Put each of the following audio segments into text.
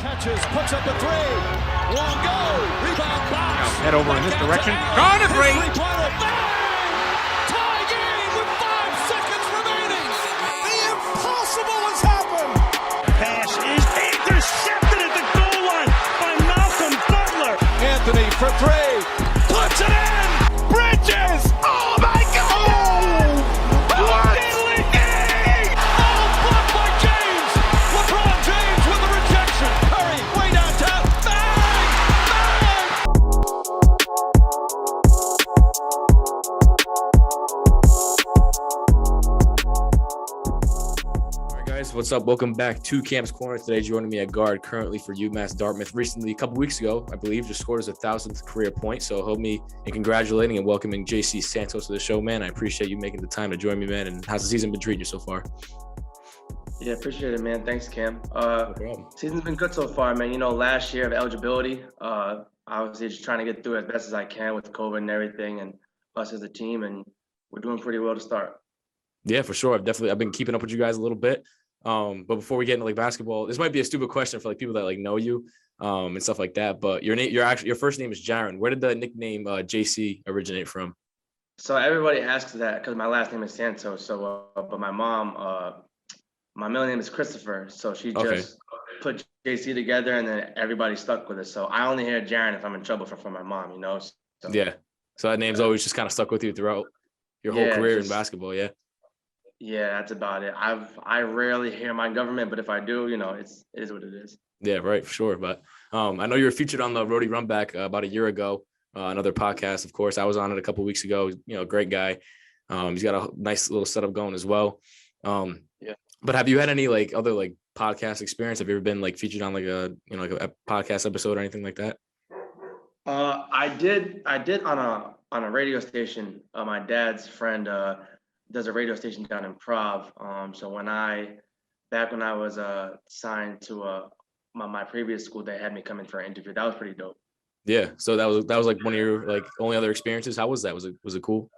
Catches, puts up a three. One go. Rebound box. Now head over in this direction. Gone to three. Tie game with 5 seconds remaining. The impossible has happened. Pass is intercepted at the goal line by Malcolm Butler. Anthony for three. Puts it in. Bridges. Oh my God. Oh, what? Oh, blocked by James. LeBron James with the rejection. Curry way downtown. Bang! Bang! All right, guys, what's up? Welcome back to Cam's Corner. Today, joining me at guard, currently for UMass Dartmouth. Recently, a couple weeks ago, I believe, just scored his 1,000th career point. So help me in congratulating and welcoming JC Santos to the show, man. I appreciate you making the time to join me, man. And how's the season been treating you so far? Yeah, appreciate it, man. Thanks, Cam. No problem. Season's been good so far, man. You know, last year of eligibility, obviously just trying to get through as best as I can with COVID and everything, and us as a team, and we're doing pretty well to start. Yeah, for sure. I've been keeping up with you guys a little bit. But before we get into like basketball, this might be a stupid question for like people that like know you, and stuff like that. But your first name is Jaron. Where did the nickname JC originate from? So everybody asks that because my last name is Santos. So, but my mom, my middle name is Christopher. So she just put JC together, and then everybody stuck with it. So I only hear Jaron if I'm in trouble from my mom, you know. So, Yeah. So that name's always just kind of stuck with you throughout your whole career in basketball. Yeah. Yeah, that's about it. I rarely hear my government, but if I do, you know, it is what it is. Yeah, right, for sure. But I know you were featured on the Roadie Runback about a year ago, another podcast. Of course, I was on it a couple of weeks ago. You know, great guy. He's got a nice little setup going as well. Yeah. But have you had any like other like podcast experience? Have you ever been like featured on like a podcast episode or anything like that? I did on a radio station. My dad's friend does a radio station down in Prov. So when I was signed to my previous school, they had me come in for an interview. That was pretty dope. Yeah. So that was like one of your like only other experiences. How was that? Was it cool?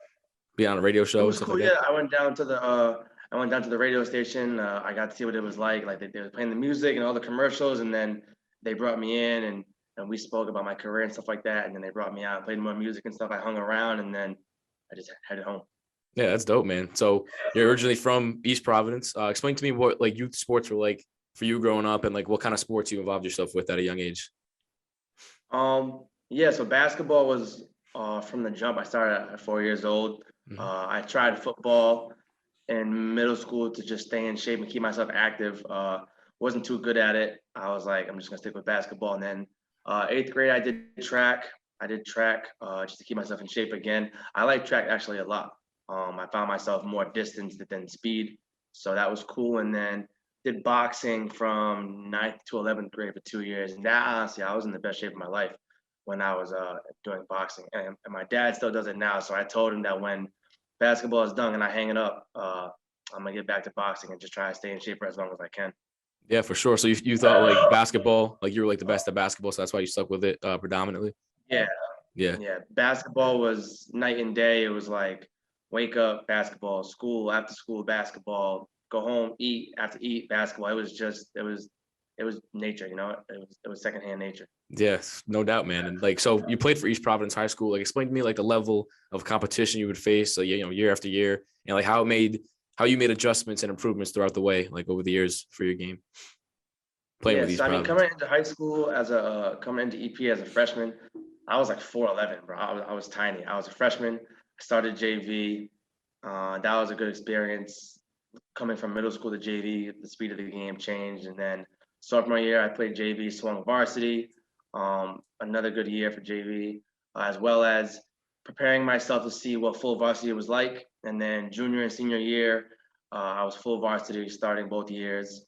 Being on a radio show? It was cool. Like I went down to the radio station. I got to see what it was like. Like they were playing the music and all the commercials, and then they brought me in and we spoke about my career and stuff like that. And then they brought me out, played more music and stuff. I hung around, and then I just headed home. Yeah, that's dope, man. So you're originally from East Providence. Explain to me what like youth sports were like for you growing up, and like what kind of sports you involved yourself with at a young age. Yeah, so basketball was from the jump. I started at 4 years old. Mm-hmm. I tried football in middle school to just stay in shape and keep myself active. Wasn't too good at it. I was like, I'm just gonna stick with basketball. And then 8th grade, I did track just to keep myself in shape again. I like track actually a lot. I found myself more distance than speed, so that was cool. And then did boxing from 9th to 11th grade for 2 years. And that, honestly, I was in the best shape of my life when I was doing boxing. And my dad still does it now. So I told him that when basketball is done and I hang it up, I'm gonna get back to boxing and just try to stay in shape for as long as I can. Yeah, for sure. So you thought like basketball, like you were like the best at basketball, so that's why you stuck with it predominantly. Yeah. Basketball was night and day. It was like wake up, basketball, school, after school, basketball, go home, eat, after eat, basketball. It was nature, you know, it was secondhand nature. Yes, no doubt, man. And like, so you played for East Providence High School. Like, explain to me like the level of competition you would face, like, you know, year after year, and like how you made adjustments and improvements throughout the way, like over the years for your game. Playing with East Providence. Coming into high school coming into EP as a freshman, I was like 4'11", bro. I was tiny. I was a freshman. I started JV. That was a good experience. Coming from middle school to JV, the speed of the game changed. And then sophomore year, I played JV, swung varsity. Another good year for JV, as well as preparing myself to see what full varsity was like. And then junior and senior year, I was full varsity starting both years.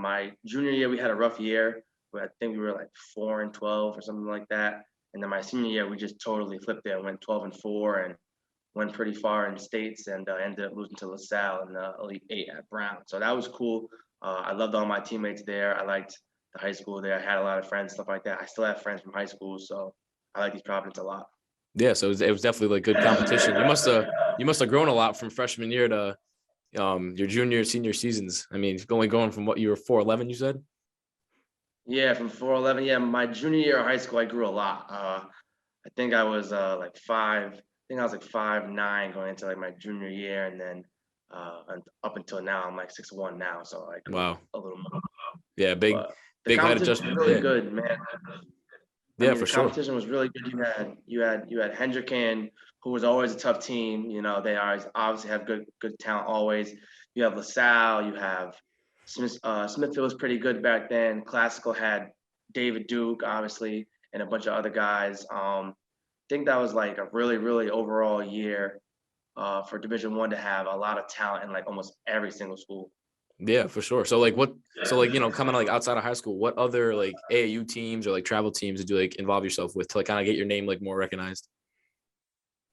My junior year, we had a rough year. I think we were like 4-12 or something like that. And then my senior year, we just totally flipped it and went 12-4 and went pretty far in states, and ended up losing to LaSalle in the Elite 8 at Brown. So that was cool. I loved all my teammates there. I liked the high school there. I had a lot of friends, stuff like that. I still have friends from high school, so I like East Providence a lot. Yeah, so it was definitely like good competition. You must have grown a lot from freshman year to your junior, senior seasons. I mean, going from what you were 4'11", you said? Yeah, from 4'11". Yeah, my junior year of high school, I grew a lot. I think I was like 5. I think I was like 5'9" going into like my junior year, and then and up until now, I'm like 6'1" now. So I grew Wow. a little more. Yeah, big But the big height competition was adjustment. really Yeah. good, man. I Yeah, mean, the for sure. competition was really good. You had Hendricken, who was always a tough team. You know, they always obviously have good talent always. You have LaSalle. You have Smithfield was pretty good back then. Classical had David Duke, obviously, and a bunch of other guys. I think that was like a really overall year for Division One to have a lot of talent in like almost every single school. Yeah, for sure. So like what so like, coming like outside of high school, what other like AAU teams or like travel teams did you like involve yourself with to like kind of get your name like more recognized?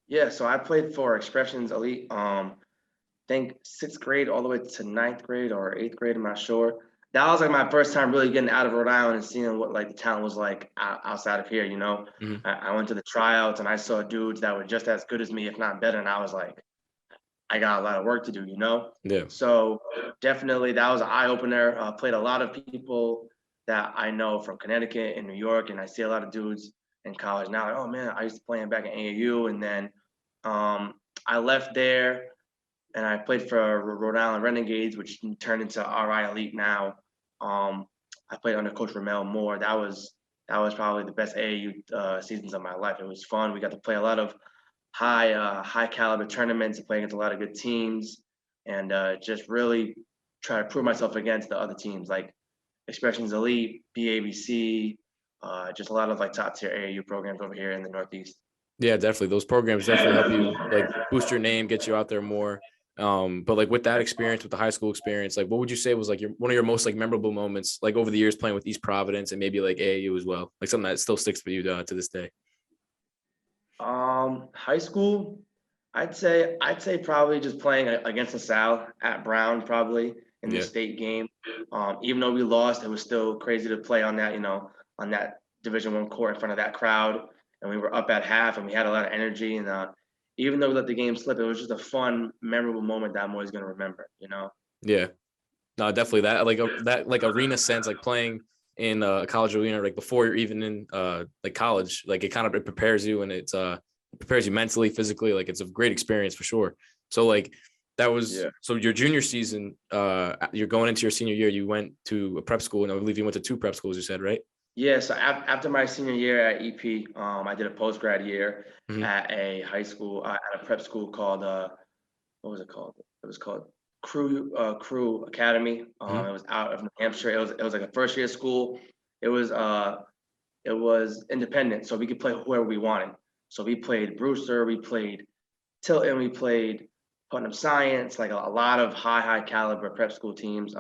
Yeah, so I played for Expressions Elite. Think sixth grade all the way to ninth grade or eighth grade. I'm not sure. That was like my first time really getting out of Rhode Island and seeing what like the talent was like outside of here. You know, Hmm. I went to the tryouts and I saw dudes that were just as good as me, if not better, and I was like, I got a lot of work to do. You know, Yeah. so definitely that was an eye opener. Played a lot of people that I know from Connecticut and New York, and I see a lot of dudes in college now. Like, oh man, I used to play back in AAU, and then um, I left there and I played for Rhode Island Renegades, which turned into RI Elite now. Um, I played under Coach Ramel Moore. That was probably the best AAU seasons of my life. It was fun. We got to play a lot of high caliber tournaments, play against a lot of good teams, and just really try to prove myself against the other teams like Expressions Elite, BABC, just a lot of like top tier AAU programs over here in the Northeast. Yeah, definitely. Those programs definitely help you like boost your name, get you out there more. But like with that experience, with the high school experience, like what would you say was like your one of your most like memorable moments, like over the years playing with East Providence and maybe like AAU as well, like something that still sticks with you to this day? High school, I'd say probably just playing against LaSalle at Brown probably in the Yeah. state game. Even though we lost, it was still crazy to play on that, on that Division One court in front of that crowd, and we were up at half and we had a lot of energy. And even though we let the game slip, it was just a fun, memorable moment that I'm always gonna remember. Yeah. No, definitely that like that like arena sense, like playing in a college arena, like before you're even in like college, like it kind of it prepares you and it prepares you mentally, physically, like it's a great experience for sure. So like that was Yeah. so your junior season, you're going into your senior year, you went to a prep school, and I believe you went to two prep schools, you said, right? Yeah, so after my senior year at EP, I did a post grad year Hmm. at a high school, at a prep school called what was it called? It was called Crew Academy. Hmm. It was out of New Hampshire. It was like a first year school. It was independent, so we could play whoever we wanted. So we played Brewster, we played Tilton, we played Putnam Science, like a lot of high caliber prep school teams.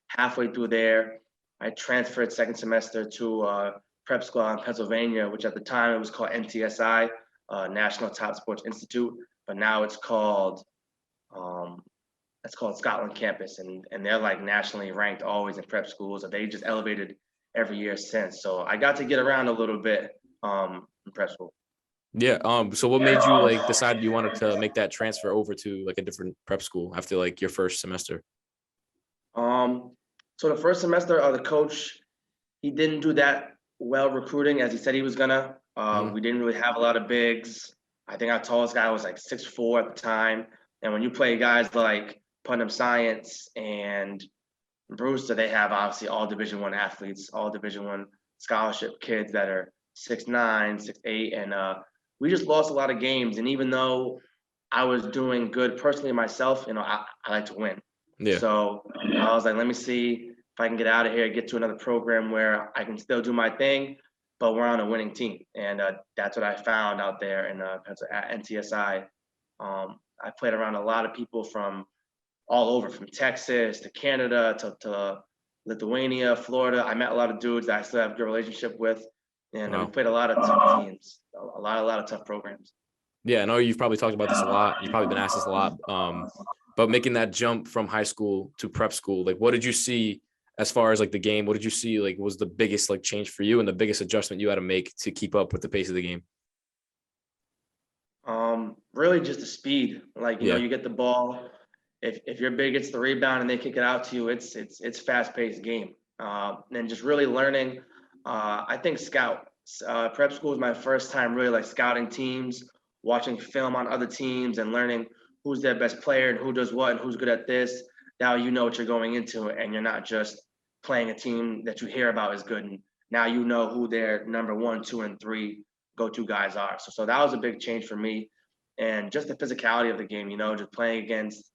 Halfway through there, I transferred second semester to prep school in Pennsylvania, which at the time it was called NTSI, National Top Sports Institute, but now um, it's called Scotland Campus, and they're like nationally ranked always in prep schools. And they just elevated every year since. So I got to get around a little bit in prep school. Yeah. So what made you like decide you wanted to make that transfer over to like a different prep school after like your first semester? Um, so the first semester, the coach he didn't do that well recruiting as he said he was gonna. Hmm. We didn't really have a lot of bigs. I think our tallest guy was like 6'4" at the time. And when you play guys like Putnam Science and Brewster, they have obviously all Division One athletes, all Division One scholarship kids that are 6'9", 6'8", and we just lost a lot of games. And even though I was doing good personally myself, I like to win. Yeah. So I was like, let me see if I can get out of here, get to another program where I can still do my thing, but we're on a winning team. And that's what I found out there in at NTSI. I played around a lot of people from all over, from Texas to Canada to Lithuania, Florida. I met a lot of dudes that I still have a good relationship with, and we Wow. played a lot of tough teams, a lot of tough programs. Yeah, I know you've probably talked about this a lot. You've probably been asked this a lot. But making that jump from high school to prep school, like what did you see as far as like the game? What did you see like was the biggest like change for you and the biggest adjustment you had to make to keep up with the pace of the game? Really just the speed. Like, Yeah. you get the ball. If your big gets the rebound and they kick it out to you, it's fast paced game. and just really learning. I think prep school was my first time really like scouting teams, watching film on other teams, and learning who's their best player and who does what and who's good at this. Now you know what you're going into, and you're not just playing a team that you hear about is good. And now you know who their number 1, 2, and 3 go-to guys are. So that was a big change for me, and just the physicality of the game. Just playing against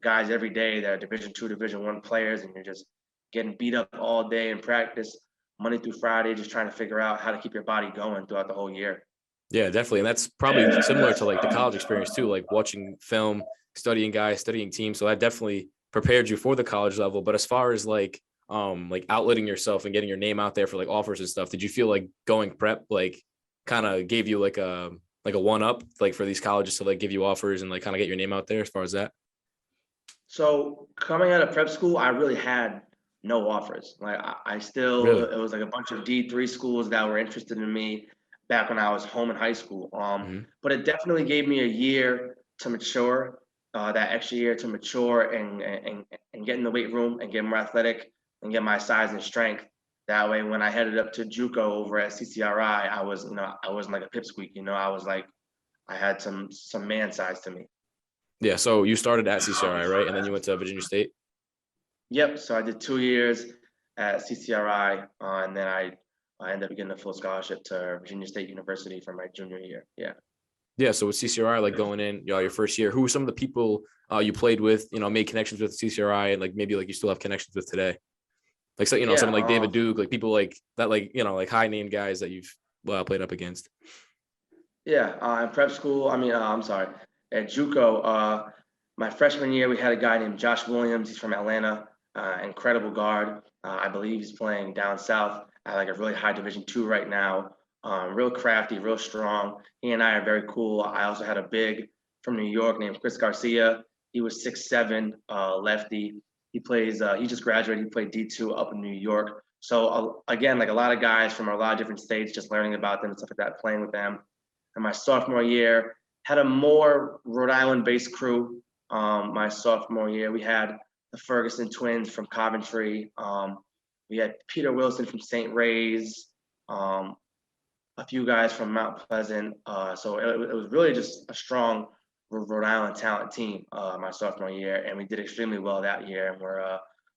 guys every day that are Division II, Division I players, and you're just getting beat up all day in practice, Monday through Friday, just trying to figure out how to keep your body going throughout the whole year. Yeah, definitely. And that's probably similar to like the college experience too, like watching film, studying guys, studying teams. So that definitely prepared you for the college level. But as far as like outletting yourself and getting your name out there for like offers and stuff, did you feel like going prep like kind of gave you like a one up like for these colleges to like give you offers and like kind of get your name out there as far as that? So coming out of prep school, I really had no offers. Like I still, Really? it was like a bunch of D3 schools that were interested in me back when I was home in high school. Mm-hmm. But it definitely gave me a year to mature, that extra year to mature and get in the weight room and get more athletic and get my size and strength. That way, when I headed up to JUCO over at CCRI, I wasn't like a pipsqueak. I was like, I had some man size to me. Yeah. So you started at CCRI, right? And then you went to Virginia State. Yep. So I did 2 years at CCRI, and then I ended up getting a full scholarship to Virginia State University for my junior year. Yeah. Yeah. So with CCRI, like going in, your first year, who were some of the people you played with, made connections with CCRI and like maybe like you still have connections with today? Like, so, Yeah. someone like David Duke, like people like that, like, like high name guys that you've played up against. Yeah. In prep school, I'm sorry, at JUCO, my freshman year, we had a guy named Josh Williams. He's from Atlanta, incredible guard. I believe he's playing down south at like a really high Division II right now. Real crafty, real strong. He and I are very cool. I also had a big from New York named Chris Garcia. He was 6'7", lefty. He just graduated. He played D2 up in New York. So again, like a lot of guys from a lot of different states, just learning about them and stuff like that, playing with them. And my sophomore year, had a more Rhode Island-based crew. My sophomore year, we had the Ferguson twins from Coventry. We had Peter Wilson from St. Ray's, a few guys from Mount Pleasant. So it was really just a strong Rhode Island talent team my sophomore year, and we did extremely well that year, and we're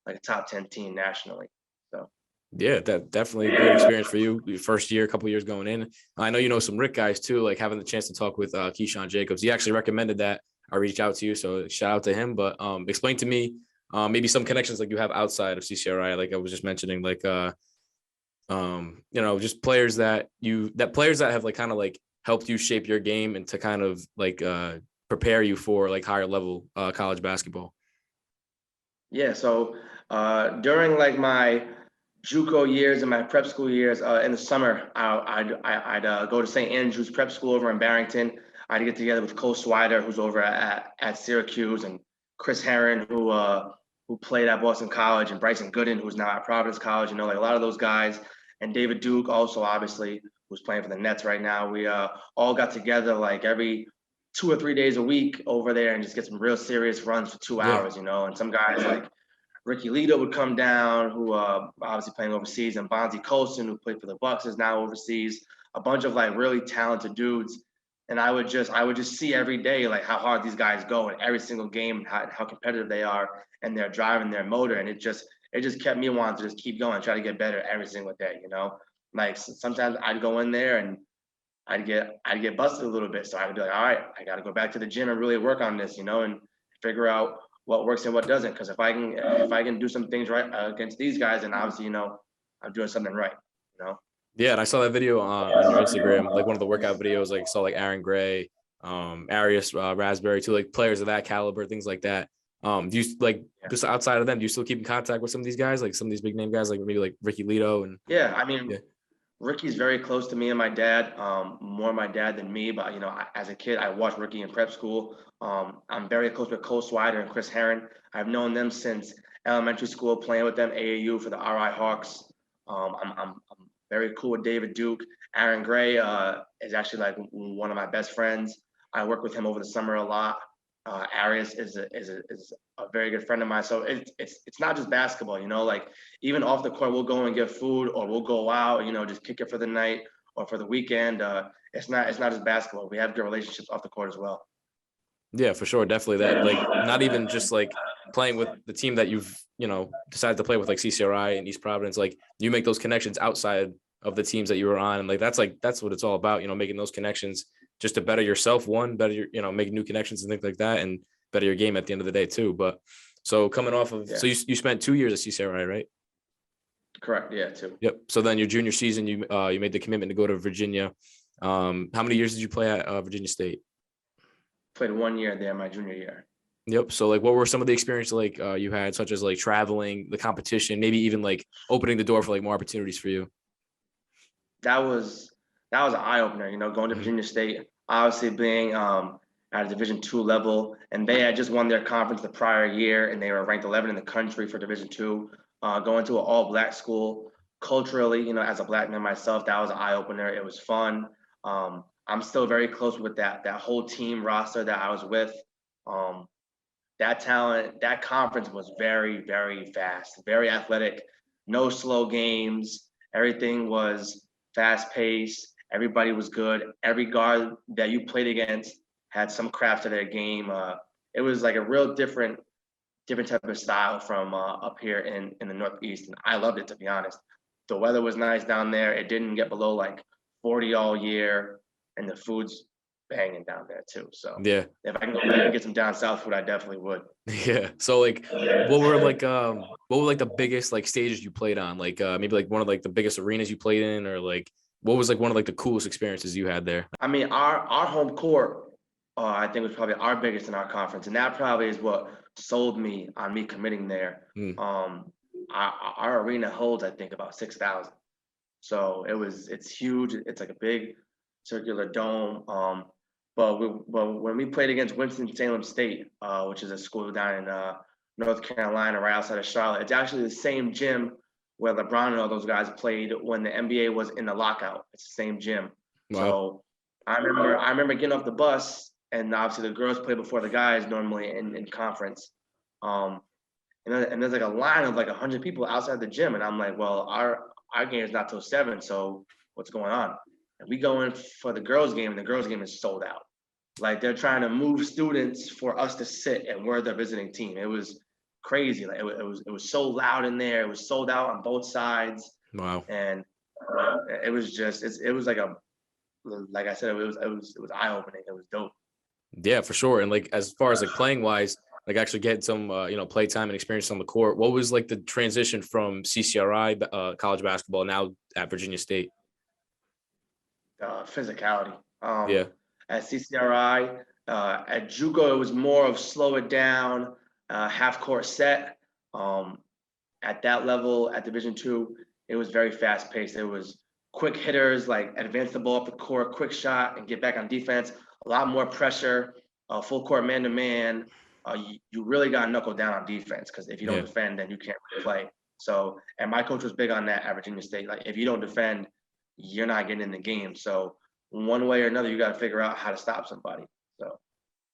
like a top 10 team nationally. So. Yeah, that definitely a great experience for you. Your first year, a couple years going in. I know you know some Rick guys too, like having the chance to talk with Keyshawn Jacobs. He actually recommended that I reach out to you, so shout out to him. But explain to me maybe some connections like you have outside of CCRI, like I was just mentioning, like just players that have like kind of like helped you shape your game and to kind of like prepare you for like higher level college basketball. Yeah, so during like my JUCO years and my prep school years, in the summer, I'd go to St. Andrew's Prep School over in Barrington. I'd get together with Cole Swider, who's over at Syracuse, and Chris Herron, who played at Boston College, and Bryson Gooden, who's now at Providence College. Like a lot of those guys, and David Duke, also obviously, who's playing for the Nets right now. We all got together like every 2 or 3 days a week over there and just get some real serious runs for 2 hours. And some guys like Ricky Lito would come down, who obviously playing overseas, and Bonzi Colson, who played for the Bucks, is now overseas. A bunch of like really talented dudes, and I would just see every day like how hard these guys go in every single game, and how competitive they are, and they're driving their motor, and it just kept me wanting to just keep going, try to get better every single day. Like sometimes I'd go in there and I'd get busted a little bit, so I'd be like, all right, I got to go back to the gym and really work on this, and figure out what works and what doesn't. Because if I can do some things right against these guys, then obviously I'm doing something right. Yeah, and I saw that video on your Instagram, like one of the workout videos. Like saw like Aaron Gray, Arias Raspberry, too, like players of that caliber, things like that. Do you like just outside of them? Do you still keep in contact with some of these guys, like some of these big name guys, like maybe like Ricky Lito and? Yeah, Ricky's very close to me and my dad, more my dad than me. But as a kid, I watched Ricky in prep school. I'm very close with Cole Swider and Chris Herron. I've known them since elementary school, playing with them AAU for the RI Hawks. I'm very cool with David Duke. Aaron Gray is actually like one of my best friends. I work with him over the summer a lot. Arias is a very good friend of mine. So it's not just basketball, like even off the court, we'll go and get food or we'll go out, just kick it for the night or for the weekend. It's not just basketball. We have good relationships off the court as well. Yeah, for sure. Definitely that. Like, not even just like playing with the team that you've, decided to play with, like CCRI and East Providence. Like, you make those connections outside of the teams that you were on. And that's what it's all about, making those connections just to better yourself, better your, making new connections and things like that, and better your game at the end of the day too. But so coming off of, so you spent 2 years at CCRI, right? Correct. Yeah, too. Yep. So then your junior season, you made the commitment to go to Virginia. How many years did you play at Virginia State? Played 1 year there my junior year. Yep. So like, what were some of the experiences like you had, such as like traveling, the competition, maybe even like opening the door for like more opportunities for you? That was an eye opener, going to Virginia State, obviously being at a Division II level, and they had just won their conference the prior year, and they were ranked 11 in the country for Division II. Going to an all-black school, culturally, as a black man myself, that was an eye opener. It was fun. I'm still very close with that whole team roster that I was with. That talent, that conference was very, very fast, very athletic, no slow games. Everything was fast paced. Everybody was good. Every guard that you played against had some craft to their game. It was like a real different type of style from up here in the Northeast. And I loved it, to be honest. The weather was nice down there. It didn't get below like 40 all year, and the food's banging down there too. So Yeah. if I can go back and get some down south food, I definitely would. Yeah. So like, what were like the biggest like stages you played on? Like maybe like one of like the biggest arenas you played in, or like what was like one of like the coolest experiences you had there? I mean, our home court, I think was probably our biggest in our conference, and that probably is what sold me on me committing there. Our arena holds, I think, about 6,000. So it's huge. It's like a big circular dome. But when we played against Winston-Salem State, which is a school down in North Carolina, right outside of Charlotte, it's actually the same gym where LeBron and all those guys played when the NBA was in the lockout. It's the same gym. Wow. So I remember getting off the bus, and obviously the girls play before the guys normally in conference. And there's like a line of like 100 people outside the gym, and I'm like, well, our game is not till 7, so what's going on? And we go in for the girls' game, and the girls' game is sold out. Like, they're trying to move students for us to sit, and we're the visiting team. It was crazy. Like, it was so loud in there. It was sold out on both sides. Wow. And it was just it was like I said, it was eye opening. It was dope. Yeah, for sure. And like, as far as like playing wise, like actually getting some play time and experience on the court, what was like the transition from CCRI college basketball now at Virginia State? Physicality. Yeah. At CCRI, at JUCO, it was more of slow it down, half court set. At that level, at Division II, it was very fast paced. It was quick hitters, like advance the ball up the court, quick shot, and get back on defense. A lot more pressure, full court man to man. You really got to knuckle down on defense, because if you don't defend, then you can't really play. So, and my coach was big on that at Virginia State. Like, if you don't defend, you're not getting in the game. So one way or another, you got to figure out how to stop somebody. So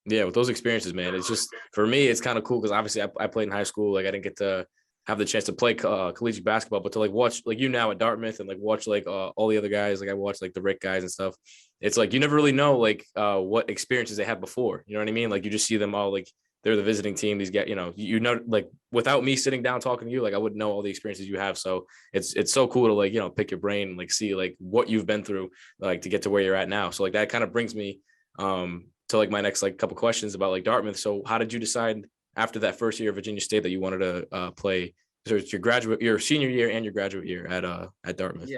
yeah, with those experiences, man, it's just, for me, it's kind of cool because obviously I played in high school. Like, I didn't get to have the chance to play collegiate basketball, but to like watch like you now at Dartmouth and like watch like all the other guys, like I watched like the Rick guys and stuff. It's like you never really know like what experiences they had before. You know what I mean? Like, you just see them all like they're the visiting team. These guys, like without me sitting down talking to you, like I wouldn't know all the experiences you have. So it's so cool to like pick your brain and like see like what you've been through like to get to where you're at now. So like that kind of brings me to like my next like couple questions about like Dartmouth. So how did you decide after that first year of Virginia State that you wanted to play? So it's your senior year and your graduate year at Dartmouth.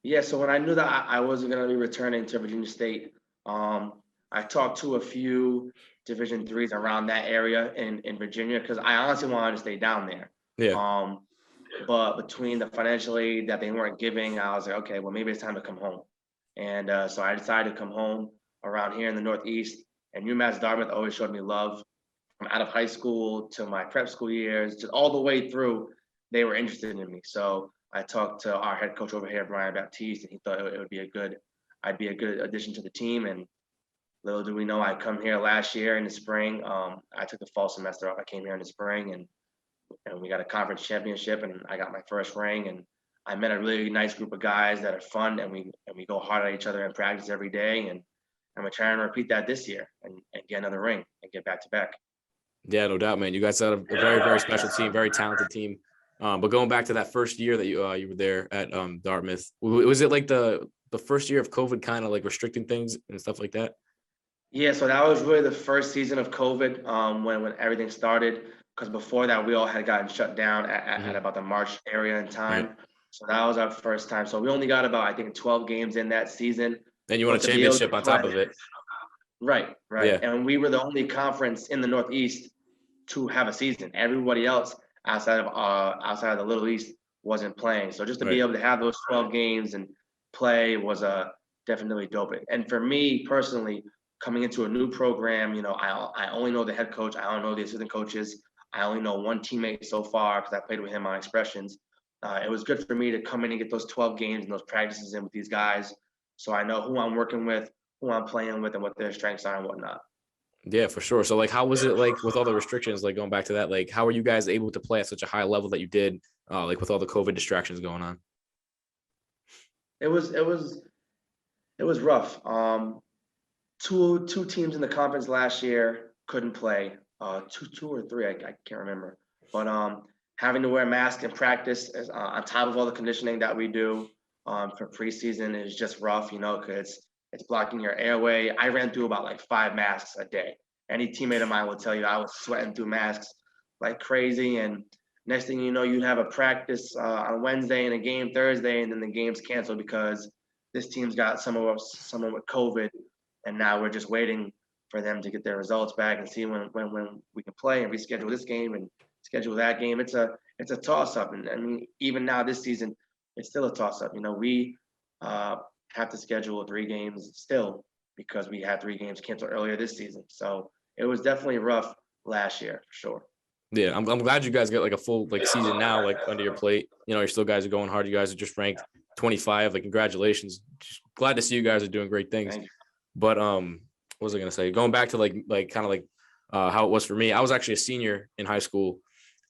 Yeah. So when I knew that I wasn't going to be returning to Virginia State, I talked to a few Division threes around that area in Virginia, because I honestly wanted to stay down there. Yeah. But between the financial aid that they weren't giving, I was like, okay, well, maybe it's time to come home. And so I decided to come home around here in the Northeast. And UMass Dartmouth always showed me love. From out of high school to my prep school years, just all the way through, they were interested in me. So I talked to our head coach over here, Brian Baptiste, and he thought I'd be a good addition to the team. And Little do we know, I come here last year in the spring. I took the fall semester off. I came here in the spring, and we got a conference championship, and I got my first ring. And I met a really nice group of guys that are fun, and we go hard at each other in practice every day. And I'm gonna try and repeat that this year and get another ring and get back to back. Yeah, no doubt, man. You guys had a very, very special team, very talented team. But going back to that first year that you were there at Dartmouth, was it like the first year of COVID kind of like restricting things and stuff like that? Yeah, so that was really the first season of COVID, when everything started. Because before that, we all had gotten shut down at about the March area in time. Right. So that was our first time. So we only got about, I think, 12 games in that season. Then you won a But to be able to championship on top play- of it. Right, Yeah. and we were the only conference in the Northeast to have a season. Everybody else outside of the Little East wasn't playing. So just to be Right. able to have those 12 games and play was definitely dope. And for me personally, coming into a new program, I only know the head coach. I don't know the assistant coaches. I only know one teammate so far because I played with him on expressions. It was good for me to come in and get those 12 games and those practices in with these guys, so I know who I'm working with, who I'm playing with, and what their strengths are and whatnot. Yeah, for sure. So like, how was it like with all the restrictions, like going back to that, like, how were you guys able to play at such a high level that you did, like with all the COVID distractions going on? It was rough. Two teams in the conference last year couldn't play. Two or three, I can't remember. But having to wear masks in practice on top of all the conditioning that we do for preseason is just rough, because it's blocking your airway. I ran through about like 5 masks a day. Any teammate of mine will tell you I was sweating through masks like crazy. And next thing you know, you'd have a practice on Wednesday and a game Thursday, and then the game's canceled because this team's got someone with COVID, and now we're just waiting for them to get their results back and see when we can play and reschedule this game and schedule that game. It's a toss up, and I mean even now this season, it's still a toss up. We have to schedule 3 games still because we had 3 games canceled earlier this season. So it was definitely rough last year for sure. Yeah, I'm glad you guys got like a full like season now, like under your plate. You're still guys are going hard. You guys are just ranked 25. Like, congratulations. Just glad to see you guys are doing great things. But what was I gonna say? Going back to like kind of like how it was for me. I was actually a senior in high school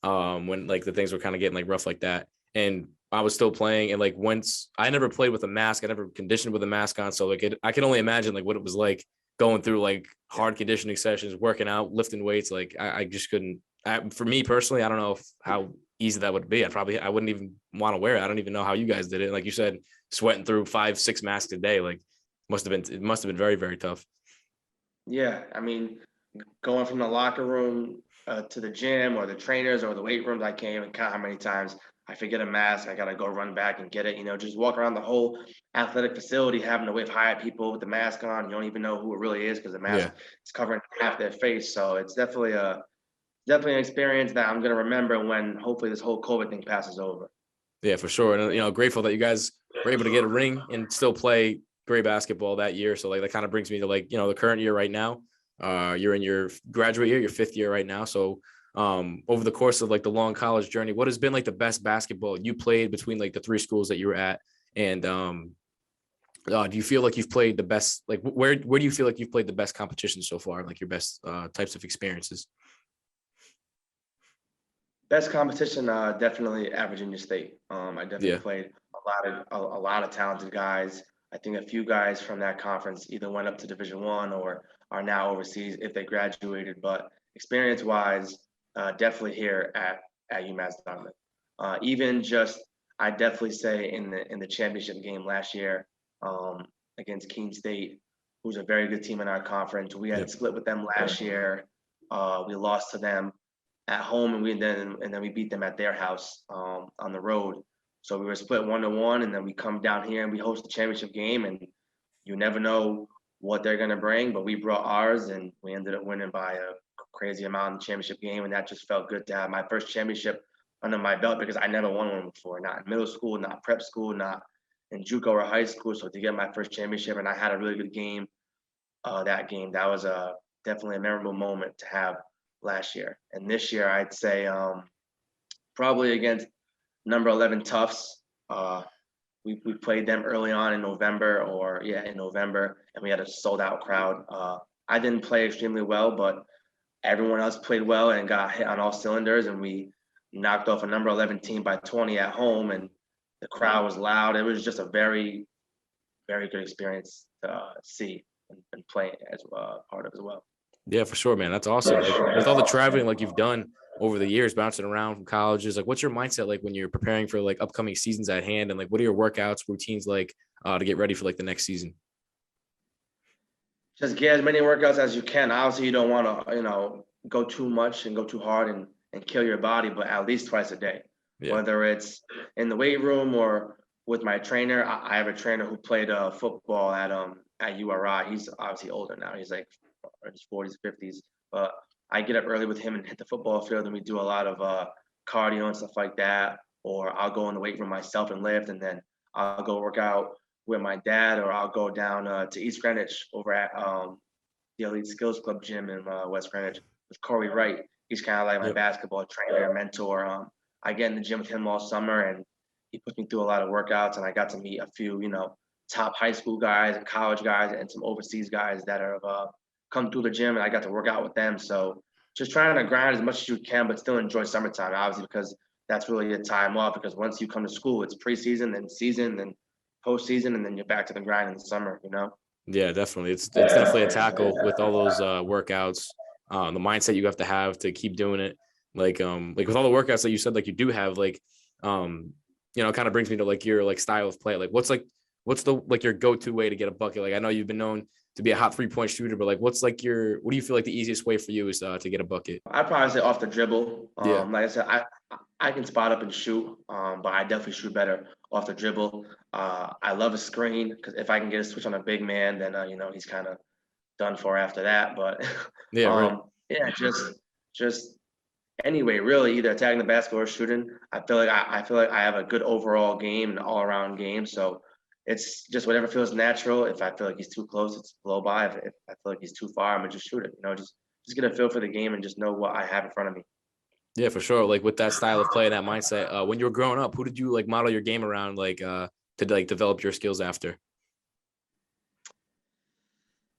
when like the things were kind of getting like rough like that, and I was still playing. And like once I never played with a mask, I never conditioned with a mask on, so like I can only imagine like what it was like going through like hard conditioning sessions, working out, lifting weights. Like I just couldn't. For me personally, I don't know how easy that would be. I wouldn't even want to wear it. I don't even know how you guys did it. Like you said, sweating through 5-6 masks a day, like it must have been very, very tough. Yeah, I mean, going from the locker room to the gym or the trainers or the weight rooms, I can't even count how many times I forget a mask. I gotta go run back and get it. Just walk around the whole athletic facility having to wave hi at people with the mask on. You don't even know who it really is because the mask is covering half their face. So it's definitely an experience that I'm gonna remember when hopefully this whole COVID thing passes over. Yeah, for sure. And grateful that you guys were able to get a ring and still play great basketball that year. So like that kind of brings me to like the current year right now. You're in your graduate year, your 5th year right now. So over the course of like the long college journey, what has been like the best basketball you played between like the 3 schools that you were at? And do you feel like you've played the best? Like where do you feel like you've played the best competition so far? Like your best types of experiences? Best competition, definitely at Virginia State. I definitely played a lot of talented guys. I think a few guys from that conference either went up to Division I or are now overseas if they graduated. But experience-wise, definitely here at UMass Dartmouth. Even just, I definitely say in the championship game last year against Keene State, who's a very good team in our conference. We had split with them last year. We lost to them at home, and then we beat them at their house on the road. So we were split 1-1, and then we come down here and we host the championship game, and you never know what they're gonna bring, but we brought ours, and we ended up winning by a crazy amount in the championship game, and that just felt good to have my first championship under my belt because I never won one before, not in middle school, not prep school, not in JUCO or high school. So to get my first championship, and I had a really good game that game, that was definitely a memorable moment to have last year. And this year, I'd say probably against number 11 Tufts. we played them early on in November, in November, and we had a sold out crowd. I didn't play extremely well, but everyone else played well and got hit on all cylinders, and we knocked off a number 11 team by 20 at home, and the crowd was loud. It was just a very, very good experience to see and play as part of as well. Yeah, for sure, man. That's awesome. Like with all the traveling like you've done over the years, bouncing around from colleges, like what's your mindset like when you're preparing for like upcoming seasons at hand, and like what are your workouts routines like to get ready for like the next season? Just get as many workouts as you can. Obviously, you don't want to, go too much and go too hard and kill your body, but at least twice a day. Yeah. Whether it's in the weight room or with my trainer. I have a trainer who played football at URI. He's obviously older now. He's like in his 40s, 50s. But I get up early with him and hit the football field, and we do a lot of cardio and stuff like that. Or I'll go in the weight room myself and lift, and then I'll go work out with my dad, or I'll go down to East Greenwich over at the Elite Skills Club gym in West Greenwich with Corey Wright. He's kind of like my basketball trainer, mentor. I get in the gym with him all summer, and he puts me through a lot of workouts, and I got to meet a few, top high school guys and college guys and some overseas guys that have come through the gym, and I got to work out with them. So just trying to grind as much as you can, but still enjoy summertime, obviously, because that's really a time off, because once you come to school, it's preseason, then season, then postseason, and then you're back to the grind in the summer, Yeah, definitely. It's definitely a tackle with all those workouts. The mindset you have to keep doing it. Like with all the workouts that you said, like you do have, like, it kind of brings me to like your like style of play. Like what's the like your go-to way to get a bucket? Like I know you've been known to be a hot 3-point shooter, but like what do you feel like the easiest way for you is to get a bucket? I'd probably say off the dribble. Yeah. Like I said, I can spot up and shoot, but I definitely shoot better off the dribble. I love a screen, because if I can get a switch on a big man, then he's kind of done for after that. But Yeah, right. yeah, just anyway, really, either attacking the basket or shooting. I feel like I have a good overall game, an all around game. So it's just whatever feels natural. If I feel like he's too close, it's blow by. If I feel like he's too far, I'm gonna just shoot it. Just get a feel for the game and just know what I have in front of me. Yeah, for sure. Like with that style of play and that mindset, when you were growing up, who did you like model your game around, like to like develop your skills after?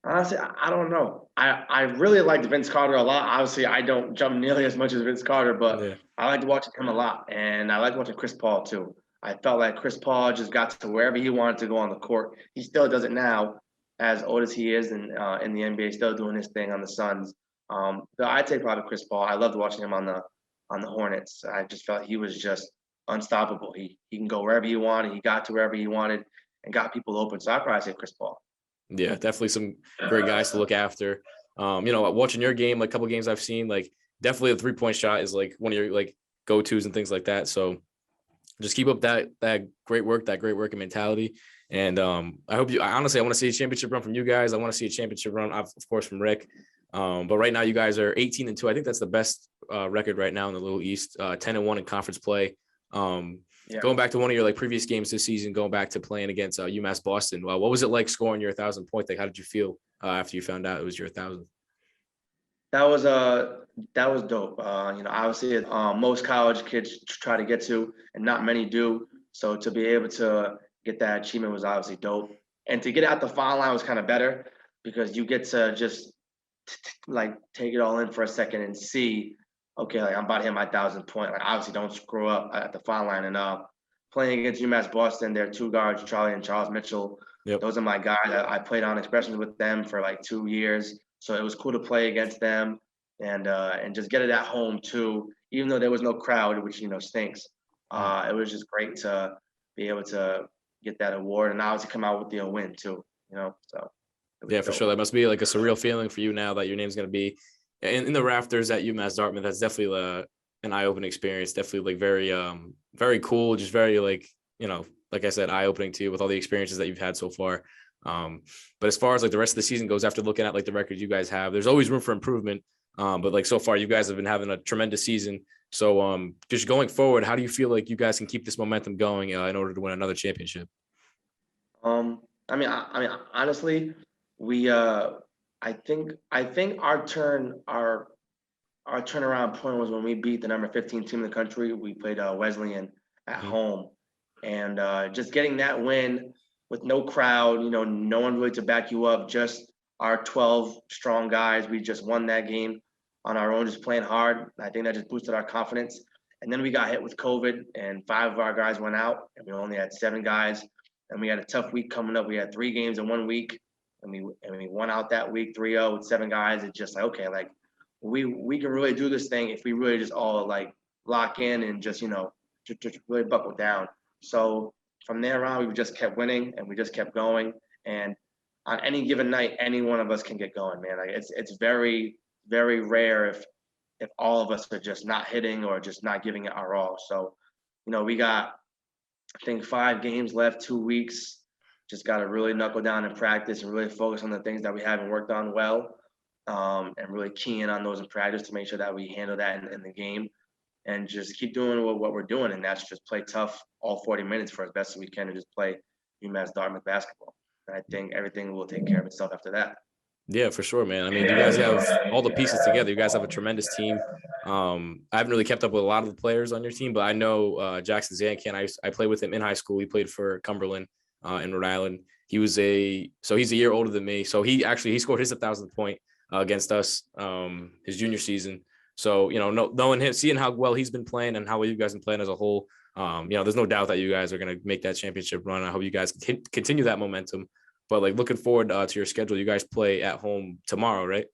Honestly, I don't know. I really liked Vince Carter a lot. Obviously, I don't jump nearly as much as Vince Carter, but Yeah. I liked watching him a lot, and I liked watching Chris Paul too. I felt like Chris Paul just got to wherever he wanted to go on the court. He still does it now, as old as he is, and in the NBA, still doing his thing on the Suns. But I'd take probably Chris Paul. I loved watching him on the Hornets. I just felt he was just unstoppable. He can go wherever he wanted. He got to wherever he wanted and got people open. So I'd probably say Chris Paul. Yeah, definitely some great guys to look after. Watching your game, like a couple of games I've seen, like definitely the 3-point shot is like one of your like go-tos and things like that. So just keep up that great working mentality. And I want to see a championship run from you guys. I want to see a championship run, of course, from Rick. But right now you guys are 18-2. I think that's the best record right now in the Little East, 10-1 in conference play. Going back to one of your like previous games this season, going back to playing against UMass Boston. What was it like scoring your 1,000 point? Like, how did you feel after you found out it was your 1,000? That was dope. Obviously, most college kids try to get to, and not many do. So to be able to get that achievement was obviously dope, and to get out the foul line was kind of better, because you get to just like take it all in for a second and see, okay, like I'm about to hit my 1,000 point. Like obviously, don't screw up at the foul line. And playing against UMass Boston, their two guards, Charlie and Charles Mitchell. Yep. Those are my guys. I played on expressions with them for like 2 years. So it was cool to play against them and just get it at home too, even though there was no crowd, which stinks. It was just great to be able to get that award and obviously come out with the win too. So yeah, for sure. That must be like a surreal feeling for you now that your name's going to be in the rafters at UMass Dartmouth. That's definitely an eye-opening experience. Definitely like very very cool. Just very like like I said, eye-opening to you with all the experiences that you've had so far. But as far as like the rest of the season goes, after looking at like the records you guys have, there's always room for improvement. But like so far, you guys have been having a tremendous season. So just going forward, how do you feel like you guys can keep this momentum going in order to win another championship? I mean, honestly, we I think our turnaround point was when we beat the number 15 team in the country. We played Wesleyan at home, And just getting that win with no crowd, no one really to back you up, just our 12 strong guys. We just won that game on our own, just playing hard. I think that just boosted our confidence. And then we got hit with COVID, and 5 of our guys went out, and we only had 7 guys. And we had a tough week coming up. We had 3 games in 1 week, and we won out that week 3-0 with 7 guys. It's just like, okay, like we can really do this thing if we really just all like lock in and just just really buckle down. So from there on, we just kept winning and we just kept going. And on any given night, any one of us can get going, man. Like it's very, very rare if all of us are just not hitting or just not giving it our all. So, we got, I think, 5 games left, 2 weeks. Just got to really knuckle down and practice and really focus on the things that we haven't worked on well, and really key in on those in practice to make sure that we handle that in the game, and just keep doing what we're doing. And that's just play tough all 40 minutes for as best as we can and just play UMass Dartmouth basketball. And I think everything will take care of itself after that. Yeah, for sure, man. I mean, you guys have all the pieces together. You guys have a tremendous team. I haven't really kept up with a lot of the players on your team, but I know Jackson Zancan. I played with him in high school. He played for Cumberland in Rhode Island. He's a year older than me. So he scored his 1,000th point against us his junior season. So, knowing him, seeing how well he's been playing and how well you guys have been playing as a whole, there's no doubt that you guys are going to make that championship run. I hope you guys continue that momentum. But looking forward to your schedule. You guys play at home tomorrow, right?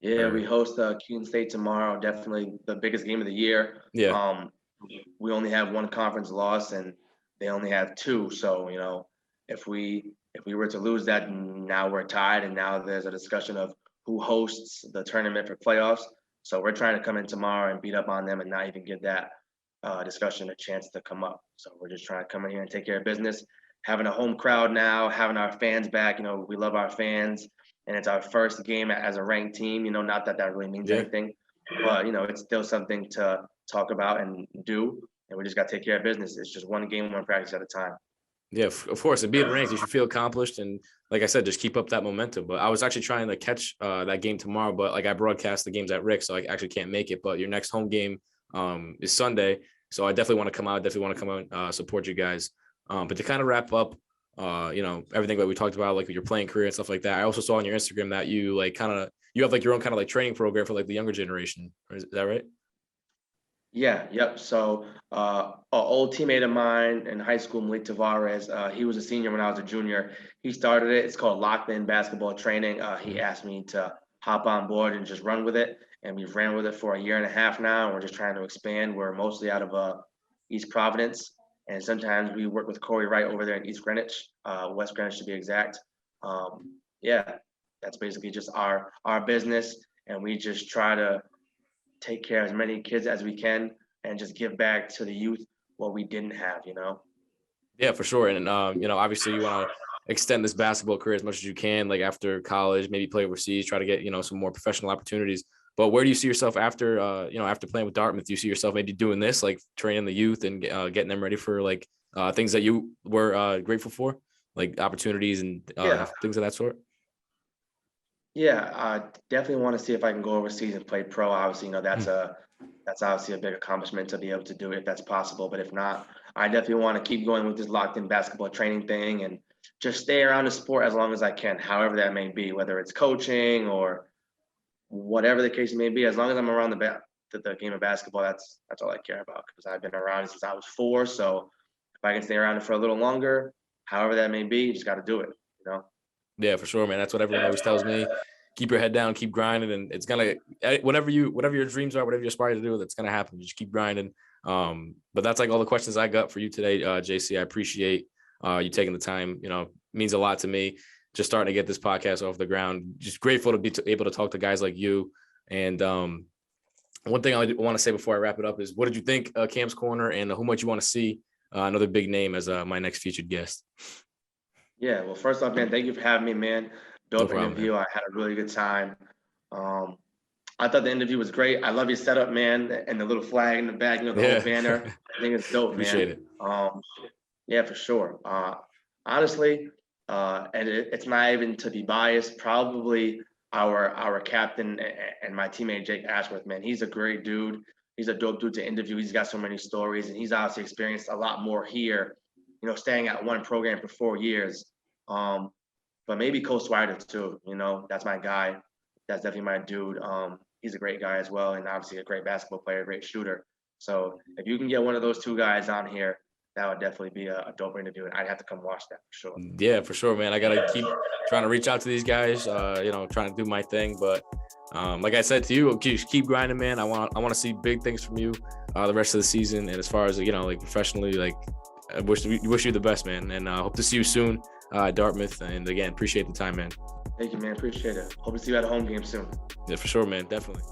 Yeah, we host Keene State tomorrow. Definitely the biggest game of the year. Yeah. We only have 1 conference loss, and they only have 2. So if we were to lose that, now we're tied, and now there's a discussion of who hosts the tournament for playoffs. So we're trying to come in tomorrow and beat up on them and not even give that discussion a chance to come up. So we're just trying to come in here and take care of business. Having a home crowd now, having our fans back, we love our fans, and it's our first game as a ranked team. Not that really means anything, but it's still something to talk about and do, and we just got to take care of business. It's just 1 game, 1 practice at a time. Yeah, of course. And being ranked, you should feel accomplished, and like I said, just keep up that momentum. But I was actually trying to catch that game tomorrow, but I broadcast the games at Rick, so I actually can't make it. But your next home game is Sunday, so I definitely want to come out. Definitely want to come out and support you guys. But to kind of wrap up, everything that we talked about, like your playing career and stuff like that. I also saw on your Instagram that you you have your own kind of training program for the younger generation. Is that right? Yeah, yep. So an old teammate of mine in high school, Malik Tavares, he was a senior when I was a junior. He started it. It's called Lockman basketball training. He asked me to hop on board and just run with it. And we've ran with it for a 1.5 years now. And we're just trying to expand. We're mostly out of East Providence. And sometimes we work with Corey Wright over there in East Greenwich, West Greenwich to be exact. Yeah, that's basically just our business. And we just try to take care of as many kids as we can and just give back to the youth what we didn't have. Yeah, for sure. And, obviously you want to extend this basketball career as much as you can, after college, maybe play overseas, try to get, some more professional opportunities. But where do you see yourself after, after playing with Dartmouth? Do you see yourself maybe doing this, training the youth and getting them ready for things that you were grateful for, opportunities and things of that sort? Yeah, I definitely want to see if I can go overseas and play pro. Obviously, that's obviously a big accomplishment to be able to do it if that's possible. But if not, I definitely want to keep going with this locked in basketball training thing and just stay around the sport as long as I can, however that may be, whether it's coaching or whatever the case may be. As long as I'm around the game of basketball, that's all I care about, because I've been around it since I was 4. So if I can stay around it for a little longer, however that may be, you just got to do it, Yeah, for sure, man. That's what everyone always tells me. Keep your head down, keep grinding, and it's gonna whatever your dreams are, whatever you aspire to do, that's gonna happen. You just keep grinding. But that's all the questions I got for you today, JC. I appreciate you taking the time. It means a lot to me. Just starting to get this podcast off the ground. Just grateful to be able to talk to guys like you. And one thing I want to say before I wrap it up is, what did you think Cam's Corner, and who might you want to see another big name as my next featured guest? Yeah, well, first off, man, thank you for having me, man. Dope interview. Man. I had a really good time. I thought the interview was great. I love your setup, man, and the little flag in the back, the whole banner. I think it's dope, Appreciate man. it. Yeah, for sure. Honestly, and it's not even to be biased, probably our captain and my teammate Jake Ashworth, man. He's a great dude. he's a dope dude to interview. He's got so many stories, and he's obviously experienced a lot more here, staying at one program for 4 years. But maybe Coach Swider too, that's my guy. That's definitely my dude. He's a great guy as well, and obviously a great basketball player, great shooter. So if you can get one of those two guys on here, that would definitely be a dope interview, and I'd have to come watch that for sure. Yeah, for sure, man. I gotta keep trying to reach out to these guys. Trying to do my thing, but like I said to you, keep grinding, man. I want to see big things from you the rest of the season, and as far as like professionally, like I wish you the best, man, and hope to see you soon at Dartmouth. And again, appreciate the time, man. Thank you, man. Appreciate it. Hope to see you at a home game soon. Yeah, for sure, man. Definitely.